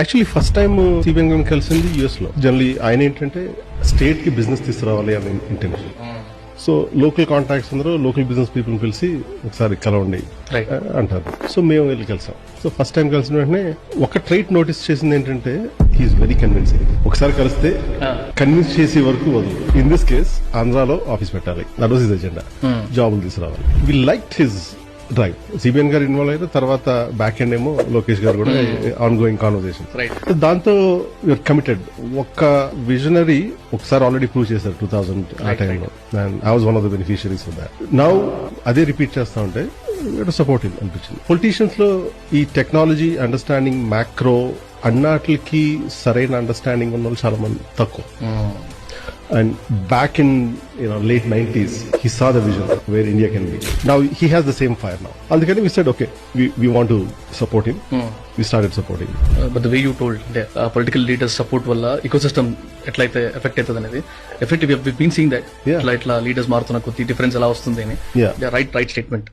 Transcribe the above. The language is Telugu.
యాక్చువల్లీ ఫస్ట్ టైం సిబిఎన్ గారిని కలిసింది యుఎస్ లో. జనరలీ ఆయన ఏంటంటే స్టేట్ కి బిజినెస్ తీసుకురావాలి అనే ఇంటెన్షన్. సో లోకల్ కాంటాక్ట్స్ అందరూ లోకల్ బిజినెస్ పీపుల్ పిలిచి ఒకసారి కలవండి అంటారు. సో మేము వెళ్ళి కలిసాం. సో ఫస్ట్ టైం కలిసిన వెంటనే ఒక ట్రైట్ నోటీస్ చేసింది ఏంటంటే హీఈస్ వెరీ కన్విన్సింగ్. ఒకసారి కలిస్తే కన్విన్స్ చేసే వరకు వదలదు. ఇన్ దిస్ కేస్ ఆంధ్రాలో ఆఫీస్ పెట్టాలి, దట్ వాస్ హిస్ ఎజెండా. జాబులు తీసుకురావాలి. We like his drive. CBN గారు ఇన్వాల్వ్ అయితే తర్వాత బ్యాక్ ఎండ్ ఏమో లోకేష్ గారు కూడా ఆన్ గోయింగ్ కాన్వర్సేషన్. దాంతో యూఆర్ కమిటెడ్. ఒక్క విజనరీ ఒకసారి ఆల్రెడీ ప్రూవ్ చేశారు 2000 ఆ టైంలో. And I was one of the beneficiaries of that. Now అదే రిపీట్ చేస్తా ఉంటే సపోర్ట్ అనిపించింది. పొలిటీషియన్స్ లో ఈ టెక్నాలజీ అండర్స్టాండింగ్, మ్యాక్రో అన్నాటికి సరైన అండర్స్టాండింగ్ ఉన్న వాళ్ళు చాలా మంది తక్కువ. And back in late 90s, he saw the vision where India can be. Now he has the same fire now. అందుకని we said, okay, we want to support him. We started supporting him. But the way you told, political leaders support వల్ల ecosystem ఎట్లయితే ఎఫెక్ట్ అవుతుంది అనేది effect we've been seeing that. ఇట్లా లీడర్స్ మారుతున్న కొద్ది డిఫరెన్స్ ఎలా వస్తుంది అని. Yeah. Right statement.